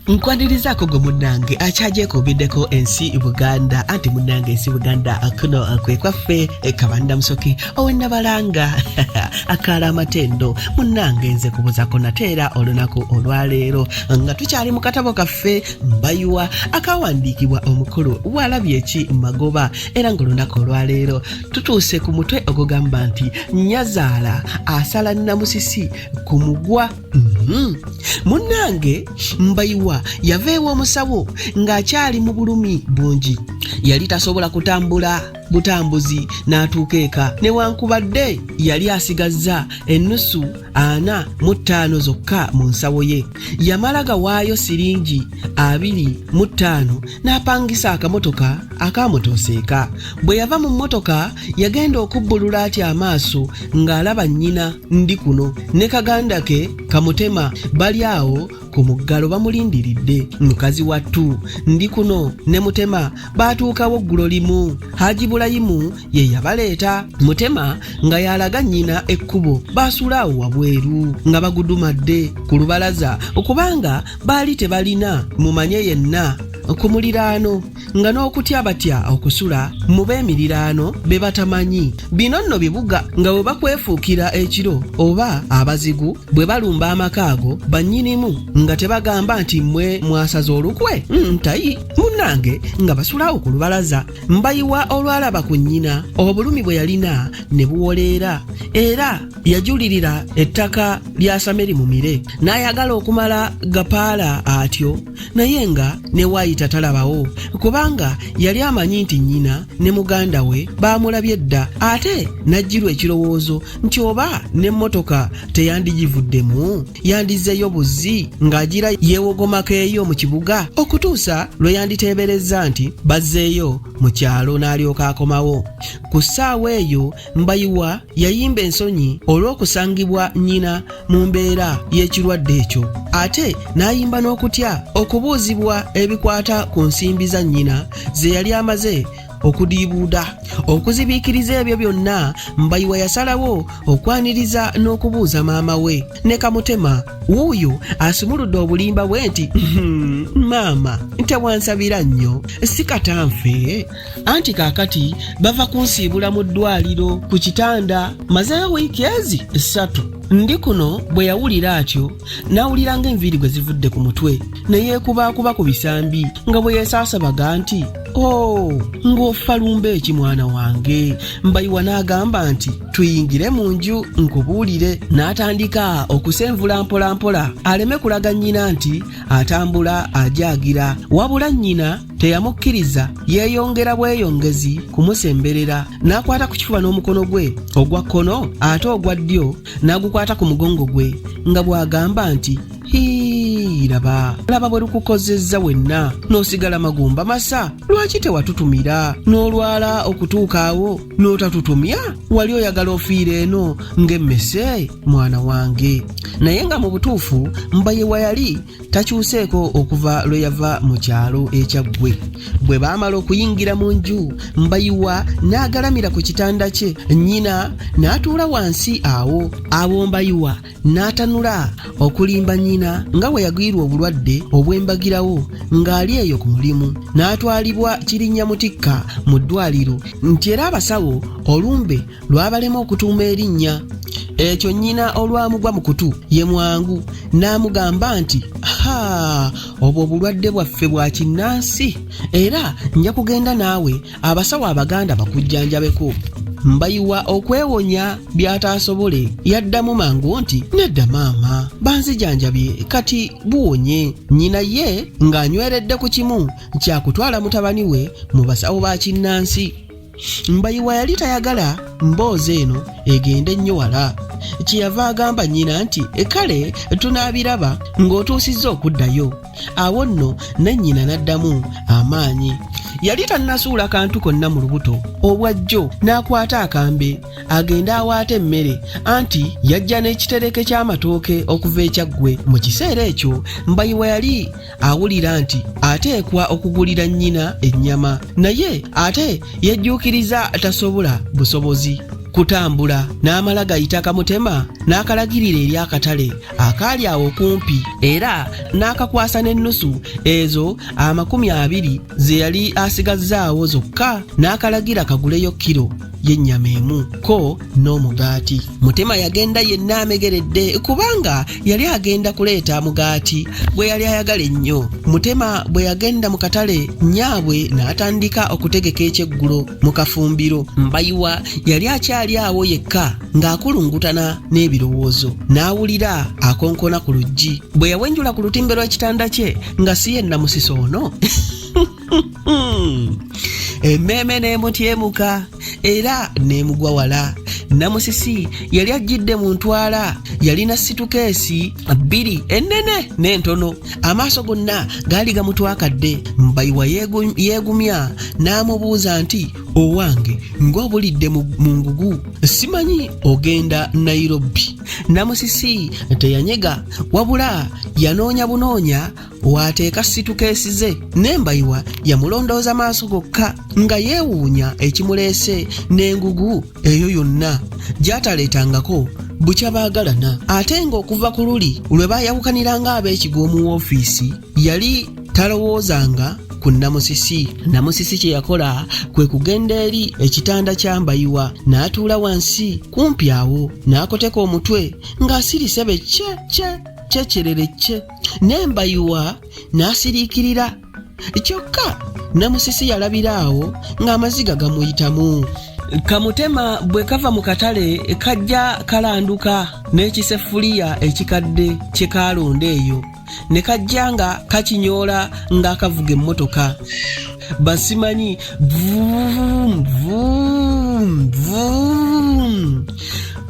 Nkwanirizaako gwe munnange akyagyeko biddeko ensi Buganda anti munnange ensi Buganda kuno kwe kwaffe Kabanda Musoke ow'ennabalanga akaala amatendo munnange nze kubuzaako nateera olunaku olwaleero nga tukyali mu katabo kaffe Mbayiwa akawandiikibwa omukulu Bwalabye ki Magoba era ng'olunaku olwaleero tutuuse ku mutwe ogugamba nti Nyazaala asala Namusisi ku mugwa. Munnange Mbayiwa yava ew'omusawo ng'akyali mu bulumi bungi. Yali tasobola kutambula butambuzi n'atuuka eka newankubadde yali asigazza ennusu 45 zokka mu nsawo ye. Yamala gawaayo siringi 25 n'apangisa akamotoka akamutuuseeka. Bwe yava mu mmotoka yagenda okubbulula atya amaaso ng'alaba nnyina ndi kuno ne kaganda ke Kamutema bali awo ku muggalo bamulindiridde. Mukazi wattu ndi kuno ne Mutema baatuukawo ggulo limu. Haji Bulayimu ye yabaleeta. Mutema nga yalaga nnyina ekkubo baasula awo wabweru nga bagudumadde ku lubalaza okubanga baali tebalina mumanye yenna ku muliraano nga n'okutya batya okusula mu b'emiriraano be batamanyi. Bino nno bibuga nga bwe bakwefuukira ekiro oba abazigu bwe balumba amakaago bannyinimu nga tebagamba nti mmwe mwasaza olukwe ntayi munnange nga basulawo ku lubalaza. Mbayiwa olwalaba ku nnyina obulumi bwe yalina ne buwoleera era yajulirira ettaka lya Sameri Mumire n'ayagala okumala gapaala atyo naye nga ne waayita talabawo kubanga yali amanyi nti nnyina ne muganda we baamulabye dda ate n'ajjirwa ekirowoozo nti oba n'emmotoka teyandigivuddemu yandizzeeyo buzzi ng'agira yeewogomako eyo mu kibuga okutuusa lwe yanditeeberezza nti bazzeeyo mu kyalo n'alyoka akomawo. Ku ssaawa eyo Mbayiwa yayimba ensonyi olw'okusangibwa nnyina mu mbeera y'ekirwadde ekyo ate n'ayimba n'okutya okubuuzibwa ebikwata ku nsimbi za nnyina ze yali amaze okudiibuuda. Okuzibiikiriza ebyo byonna Mbayiwa yasalawo okwaniriza n'okubuuza maama we ne Kamutema wuuyo asumuludde obulimba bwe nti maama tewansabira nnyo si katanfe anti kaakati bava kunsiibula mu ddwaliro ku kitanda mazeeyo wiiki ezi 3. Ndi kuno bwe yawulira atyo n'awulira ng'enviiri gwe zivudde ku mutwe ne yeekubakuba ku bisambi nga bwe yeesaasabaga nti ng'ofa lumba eki mwana wange. Mbayiwa n'agamba nti tuyingire mu nju nkubuulire. N'atandika okusenvula mpolampola aleme kulaga nnyina nti atambula ajaagira wabula nnyina teyamukkiriza yeeyongera bweyongezi kumusemberera. N'akwata ku kifuba n'omukono gwe ogwa kkono ate ogwa ddyo n'agukwata ku mugongo gwe nga bw'agamba nti laba bwe lukukozezza wenna n'osigala magumba masa. Lwaki tewatutumira n'olwala okutuuka awo n'otatutumya? Wali oyagala ofiire eno ng'emmese mwana wange. Naye nga mu butuufu Mbayiwa yali takyuseeko okuva lwe yava mu kyalo ekyaggwe. Bwe baamala okuyingira mu nju Mbayiwa n'agalamira ku kitanda kye. Nnyina n'atuula wansi awo. Abo Mbayiwa n'atanula okulimba nnyina nga bwe yagwirwa obulwadde obwembagirawo ng'ali eyo ku mulimu. N'atwalibwa Kirinnya-Mutikka mu ddwaliro nti era abasawo olumbe lwabalema okutuuma erinnya ekyo. Nnyina olwamugwa mu kutu ye mwangu n'amugamba nti obwo obulwadde bwaffe bwa kinnansi era nja kugenda naawe abasawo Abaganda bakujjanjabeko. Mbayiwa okwewonya by'ataasobole yaddamu mangu nti nedda maama banzijanjabye kati buwonye. Nnyina ye ng'anyweredde ku kimu kyakutwala mutabani we mu basawo ba kinnansi. Mbayiwa yali tayagala mboozi eno egende ennyo wala. Kyeyava agamba nnyina nti kale tunaabiraba ng'otuusizza okuddayo. Awo nno ne nnyina n'addamu amaanyi. Yali tannasuula kantu konna mu lubuto obwa jjo n'akwata akambe agenda awaata emmere anti yajja n'ekitereke ky'amatooke okuva ekyaggwe. Mu kiseera ekyo Mbayiwa yali awulira nti ateekwa okugulira nnyina ennyama naye ate yejjuukiriza tasobola busobozi kutambula n'amala gayita Kamutema n'akalagirira eri akatale akaali awo kumpi era n'akakwasa n'ennusu ezo 20 ze yali asigazzaawo zokka n'akalagira kaguleyo kilo y'ennyama emu ko n'omugaati. Mutema yagenda yenna amegeredde kubanga yali agenda kuleeta mugaati bwe yali ayagala ennyo. Mutema bwe yagenda mu katale nyaabwe n'atandika okutegeka ekyeggulo mu kafumbiro. Mbayiwa yali akyali awo yekka ng'akulungutana n'ebirowoozo n'awulira akonkona ku luggi. Bwe yawenjula ku lutimbe lw'ekitanda kye nga si ye Namusisi ono emmeeme n'emutyemuka era n'emugwa wala. Namusisi yali ajjidde mu ntwala, yalina situkeesi 2 ennene n'entono, amaaso gonna gaali gamutwakadde. Mbayiwa yeegumya n'amubuuza nti, owange ng'obulidde mu ngugu, simanyi ogenda Nairobi? Namusisi teyanyega wabula yanoonya bunoonya waateeka situkeesi ze. Nembayiwa yamulondooza maaso gokka nga yeewuunya ekimuleese n'engugu eyo yonna gy'ataleetangako bukya baagalana. Ate ng'okuva ku luli lwe baayawukaniranga ab'ekigo mu woofiisi yali talowoozanga ku Namusisi. Namusisi kye yakola kwe kugenda eri ekitanda kya Mbayiwa n'atuula wansi kumpi awo n'akoteka omutwe ng'asirise be kyekyerere. Nembayiwa n'asiriikirira kyokka Namusisi yalabira awo ng'amaziga gamuyitamu. Kamutema bwe kava mu katale kajja kalanduka n'ekiseffuliya ekikadde kye kaalonda eyo ne kajja nga kakinyoola ng'akavuga emmotoka. Basimanyi vuum vuum vuum.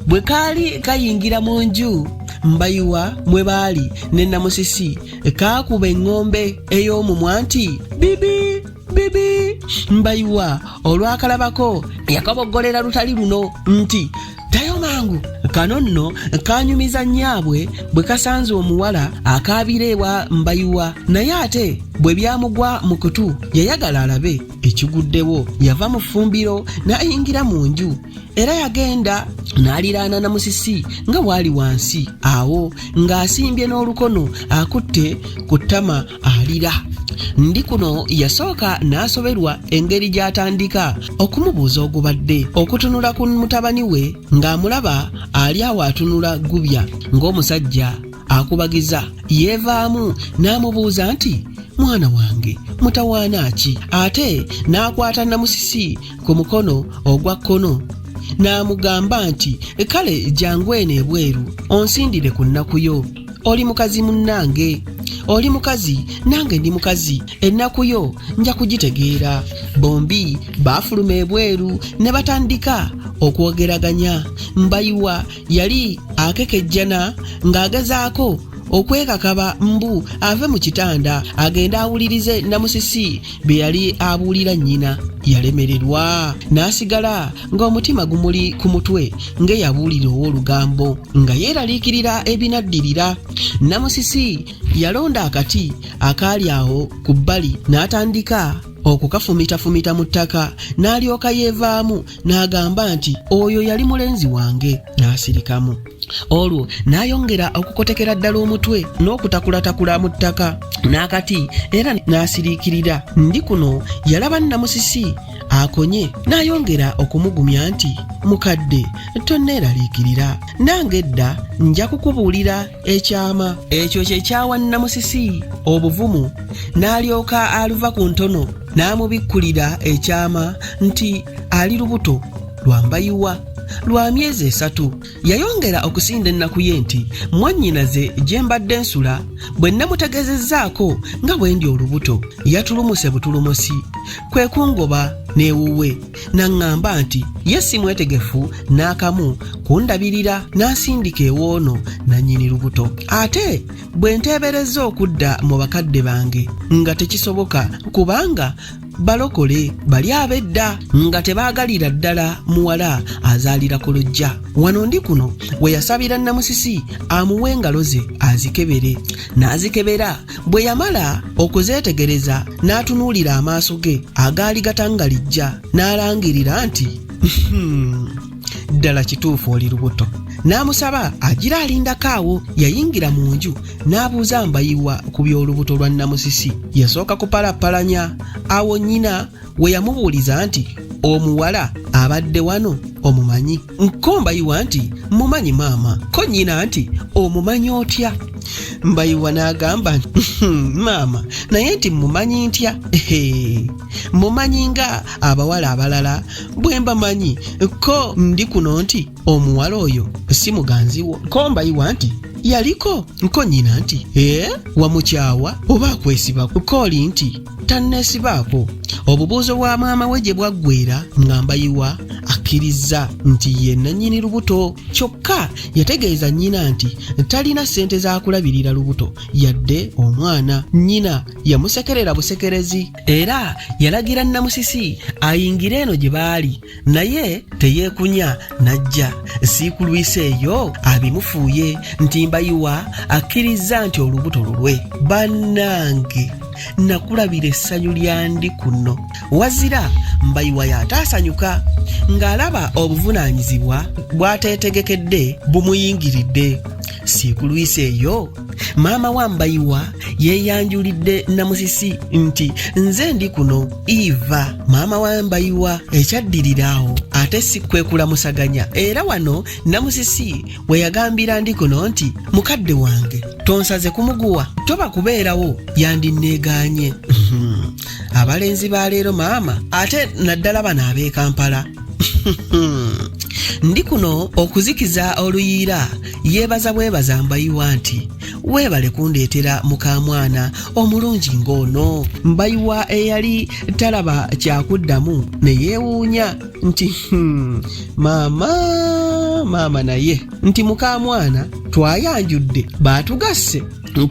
Bwe kaali kayingira mu nju Mbayiwa mwe baali ne Namusisi kaakuba eŋŋombe ey'omumwa nti bibi bibi. Mbayiwa olwakalabako yakaboggolera lutali luno nti ddayo mangu. Kano nno kanyumiza nnyabwe bwe kasanze omuwala akaabira ewa Mbayiwa, naye ate bwe byamugwa mu kutu yayagala alabe ekiguddewo. Yava mu ffumbiro n'ayingira mu nju era yagenda n'aliraana Namusisi nga bw'ali wansi awo ng'asimbye n'olukono akutte ku ttama alira. Ndi kuno yasooka n'asoberwa engeri gy'atandika okumubuuza ogubadde, okutunula ku mutabani we ng'amulaba ali awo atunula gubya ng'omusajja akubagiza. Yeevaamu n'amubuuza nti, mwana wange mutawaana ki? Ate n'akwata Namusisi ku mukono ogwa kkono n'amugamba nti, kale jangu eno ebweru onsindire ku nnaku yo. Oli mukazi munnange, oli mukazi nange ndi mukazi, ennaku yo nja kugitegeera. Bombi baafuluma ebweru ne batandika okwogeraganya. Mbayiwa yali akekejjana ng'agezaako okwekakaba mbu ave mu kitanda agenda awulirize Namusisi bye yali abuulira nnyina. Yalemererwa n'asigala ng'omutima gumuli ku mutwe ng'eyabuulira olugambo nga yeeraliikirira ebinaddirira. Namusisi yalonda akati akaali awo ku bbali n'atandika okukafumita mu ttaka n'alyoka yeevaamu n'agamba nti oyo yali mulenzi wange. N'asirikamu olwo n'ayongera okukotekera ddala omutwe n'okutakulaatakula mu ttaka n'akati era n'asiriikirira. Ndi kuno yalaba Namusisi akonye n'ayongera okumugumya nti mukadde tonneeraliikirira, nange edda nja kukubuulira ekyama. Ekyo kye kyawa Namusisi obuvumu n'alyoka aluva ku ntono n'amubikkulira ekyama nti ali lubuto lwa Mbayiwa lwa myezi 3. Yayongera okusinda ennaku ye nti mwannyinaze gye mbadde nsula bwe namutegezezzaako nga bwe ndi olubuto yatulumuse butulumusi, kwe kungoba n'ewuwe n'aŋŋamba nti ye si mwetegefu n'akamu kundabirira n'asindika ewoono nannyini lubuto. Ate bwe nteeberezza okudda mu bakadde bange nga tekisoboka kubanga balokole bali ab'edda nga tebaagalira ddala muwala azaalira ku lujja. Wano ndi kuno we yasabira Namusisi amuwe engalo ze azikebere. N'azikebera. Bwe yamala okuzeetegereza n'atunuulira amaaso ge agaali gatangalijja n'alangirira nti ddala kituufu oli lubuto. N'amusaba agira alindako awo. Yayingira mu nju n'abuuza Mbayiwa ku by'olubuto lwa Namusisi. Yasooka kupalappalanya. Awo nnyina we yamubuuliza nti omuwala abadde wano omumanyi? Ko Mbayiwa nti mumanyi maama. Ko nnyina nti omumanyi otya? Mbayiwa n'agamba maama naye nti mumanyi ntya? Mumanyi nga abawala abalala bwe mbamanyi. Ko ndi kuno nti omuwala oyo si muganziwo. Ko Mbayiwa nti yaliko? Ko nnyina nti wamukyawa oba akwesibako? Kooli nti tanneesibaako. Obubuuzo bwa maama we gye bwaggweera nga Mbayiwa akkiriza nti ye nannyini lubuto. Kyokka yategeeza nnyina nti talina ssente za kulabirira lubuto yadde omwana. Nnyina yamusekerera busekerezi era yalagira Namusisi ayingire eno gye baali, naye teyeekunya n'ajja. Siikulwise eyo abimufuuye nti Mbayiwa akkiriza nti olubuto lulwe. Bannange nakulabira essanyu lya ndi kuno. Wazira Mbayiwa yataasanyuka ng'alaba obuvunaanyizibwa bw'ateetegekedde bumuyingiridde. Siikulwise eyo maama wa Mbayiwa yeeyanjulidde Namusisi nti nze ndi kuno Eva. Maama wa Mbayiwa ekyaddirira awo ate si kwe kulamusaganya. Era wano Namusisi we yagambira ndi kuno nti mukadde wange tonsaze kumuguwa, toba kubeerawo yandinneegaanye. Abalenzi ba leero maama, ate naddala bano ab'e Kampala. Ndi kuno okuzikiza oluyiira. Yeebaza bwebaza Mbayiwa nti weebale kundeetera mukamwana omulungi ng'ono. Mbayiwa eyali talaba kyakuddamu ne yeewuunya nti maama naye nti mukamwana twayanjudde baatugasse.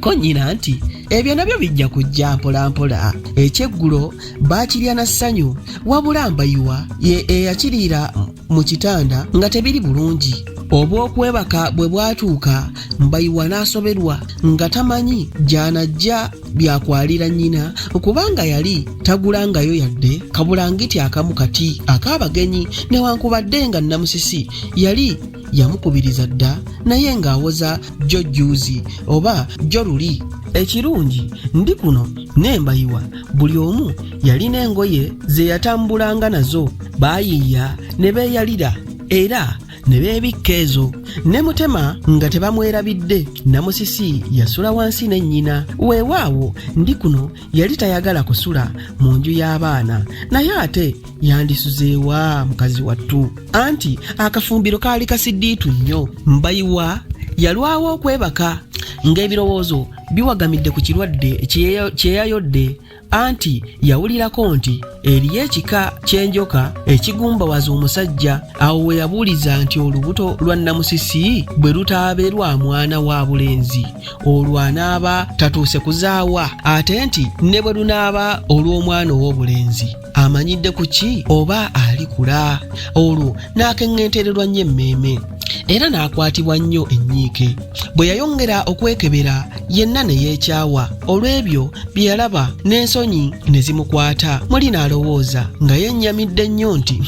Ko nnyina nti ebyo nabyo bijja kujja mpolampola. Ekyeggulo baakirya na ssanyu, wabula Mbayiwa ye eyakiriira mu kitanda nga tebiri bulungi. Obw'okwebaka bwe bwatuuka Mbayiwa n'asoberwa nga tamanyi gy'anajja byakwalira nnyina kubanga yali tagulangayo yadde kabulangiti akamu kati ak'abagenyi, newankubadde nga Namusisi yali yamukubiriza dda naye ng'awoza jjo jjuuzi oba jjo luli. Ekirungi ndi kuno ne Mbayiwa buli omu yalina engoye ze yatambulanga nazo, baayiiya ne beeyalira era ne beebikka ezo. Ne Mutema nga tebamwerabidde, Namusisi yasula wansi ne nnyina. Weewaawo ndi kuno yali tayagala kusula mu nju y'abaana, naye ate yandisuzeewa mukazi wattu, anti akafumbiro kaali kasiddiitu nnyo. Mbayiwa yalwawo okwebaka ng'ebirowoozo biwagamidde ku kirwadde kyeyayodde, anti yawulirako nti eriyo ekika ky'enjoka ekigumbawaza omusajja. Awo we yabuuliza nti olubuto lwa Namusisi bwe lutaabe lwa mwana wa bulenzi olwo anaaba tatuuse kuzaawa, ate nti ne bwe lunaaba olw'omwana ow'obulenzi amanyidde ku ki oba alikula. Olwo n'akeŋŋentererwa nnyo emmeeme era n'akwatibwa nnyo ennyiike. Bwe yayongera okwekebera yenna ne yeekyawa olw'ebyo bye yalaba, n'ensonyi ne zimukwata. Muli n'alowooza nga yennyamidde nnyo nti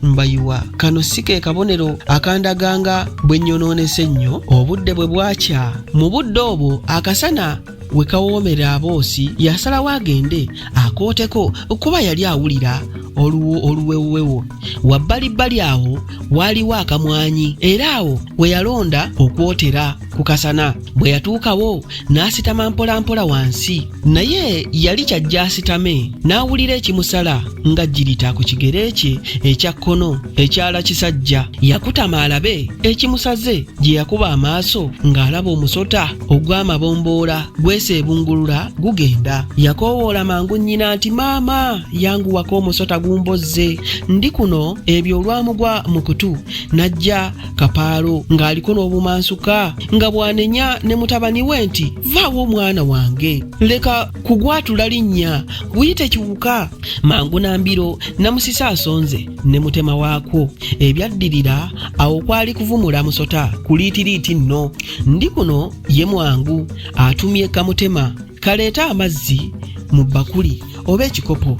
Mbayiwa kano si ke kabonero akandaganga bwe nyonoonese nnyo. Obudde bwe bwakya, mu budde obwo akasana we kawoomera aboosi, yasalawo agende akooteko kuba yali awulira oluwewowewo. Wabbalibbali awo waaliwo akamwanyi era awo we yalonda okwotera ku kasana. Bwe yatuukawo n'asitama mpolampola wansi, naye yali kyajja asitame n'awulira ekimusala nga jirita ku kigere kye ekya kkono ekyala kisajja. Yakutama alabe ekimusaze, gye yakuba amaaso ng'alaba omusota ogw'amabomboola gweseebungulula gugenda. Yakoowoola mangu nnyina nti maama yanguwako omusota gumbozze. Ndi kuno ebyo olwamugwa mu kutu n'ajja kapaalo ng'aliko n'obumansuka nga bwanenya ne mutabani we nti vaawo omwana wange, leka kugwatula linnya guyite kiwuka. Mangu nambiro Namusisi asonze ne Mutema waakwo. Ebyaddirira awo kwali kuvumula musota kuliitiriiti nno. Ndi kuno ye mwangu atumye Kamutema kaleeta amazzi mu bbakuli oba ekikopo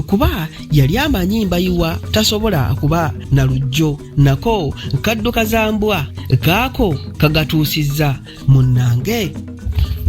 kuba yali amanyi Mbayiwa tasobola kuba na lujjo nako kadduka za mbwa kaako kagatuusizza munnange.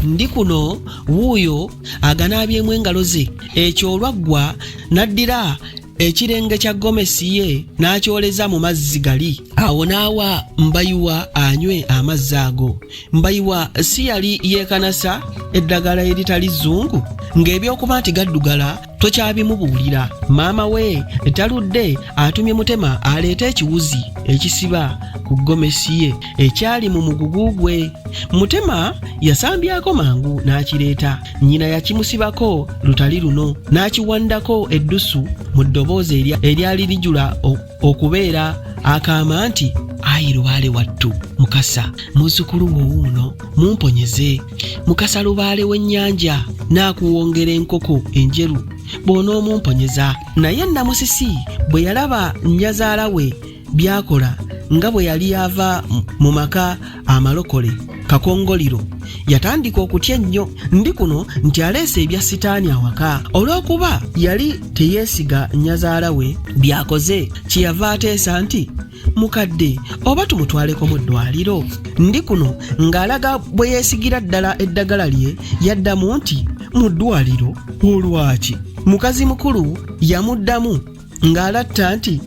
Ndi kuno wuuyo aganabyemu engalo ze ekyo olwaggwa n'addira ekirenge kya gomesi ye n'akyoleza mu mazzi gali. Awo n'awa Mbayiwa anywe amazzi ago. Mbayiwa si yali yeekanasa eddagala eritali zzungu ng'ebyokuba nti gaddugala tokyabimubuulira. Maama we taludde atumye Mutema aleeta ekiwuzi ekisiba ku gomesi ye ekyali mu mugugu gwe. Mutema yasambyako mangu n'akireeta. Nnyina yakimusibako lutali luno n'akiwandako eddusu mu ddoboozi eryali lijula okubeera akaama nti, "Ayi lubaale wattu Mukasa, muzzukulu wo wuuno mumponyeze. Mukasa lubaale w'ennyanja n'akuwongera enkoko enjeru bw'onoomumponyeza." Naye Namusisi bwe yalaba nnyazaala we byakola nga bwe yali ava mu maka amalokole kakongoliro, yatandika okutya ennyo. Ndi kuno nti aleese ebya sitaani awaka olw'okuba yali teyeesiga nnyazaala we byakoze. Kyeyava ateesa nti, "Mukadde, oba tumutwaleko mu ddwaliro?" Ndi kuno ng'alaga bwe yeesigira ddala eddagala lye yaddamu nti, "Mu ddwaliro? Olwaki?" Mukazi mukulu yamuddamu ng'alatta nti,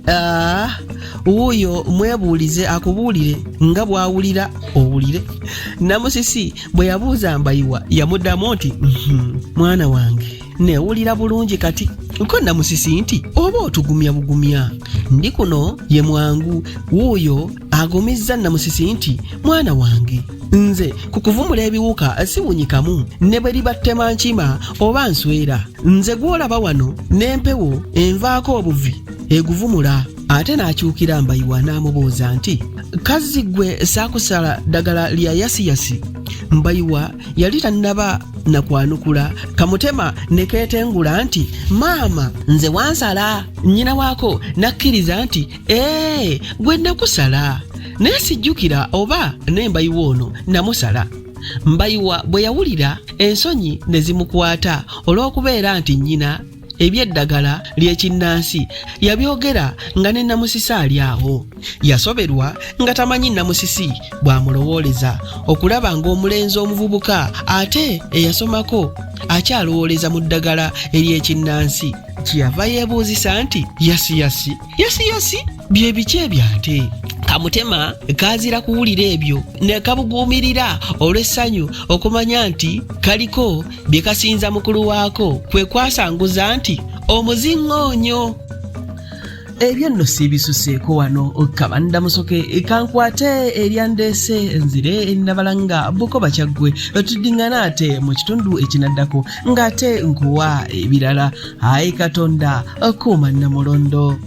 wuuyo mwebuulize akubuulire nga bw'awulira owulire." Namusisi bwe yabuuza Mbayiwa yamuddamu nti, "Mwana wange, neewulira bulungi kati." Ko Namusisi nti, "Oba otugumya bugumya." Ndi kuno ye mwangu wuuyo agumizza Namusisi nti, "Mwana wange, nze kukuvumula ebiwuka siwunyikamu ne bwe liba ttema nkima oba nswera. Nze gw'olaba wano n'empewo envaako obuvi eguvumula." Ate n'akyukira Mbayiwa n'amubuuza nti, "Kazzi gwe saakusala ddagala lya yasiyasi?" Mbayiwa yali tannaba na kwanukula. Kamutema ne keetengula nti, "Maama, nze wansala." Nnyina waako n'akkiriza nti, "Gwe nakusala." Naye sijjukira oba ne Mbayiwa ono namusala. Mbayiwa bwe yawulira ensonyi ne zimukwata olw'okubeera nti nnyina ebyeddagala ly'ekinnansi yabyogera nga ne Namusisi ali awo. Yasoberwa nga tamanyi Namusisi bw'amulowooleza okulaba ng'omulenzi omuvubuka ate eyasomako akyalowooleza mu ddagala ery'ekinnansi. Kyeyava yeebuuzisa nti, "Yasiyasi bye biki ebyo ate?" Kamutema kaazira kuwulira ebyo ne kabuguumirira olw'essanyu okumanya nti kaliko bye kasinza mukulu waako kwe kwasanguza nti omuziŋŋoonyo. Ebyo nno siibisuseeko wano Kabanda Musoke kankwate eryandeese nzire Nabalanga Bukoba Kyaggwe tuddingana ate mu kitundu ekinaddako ng'ate nkuwa ebirala. Ayi Katonda kuuma Namulondo.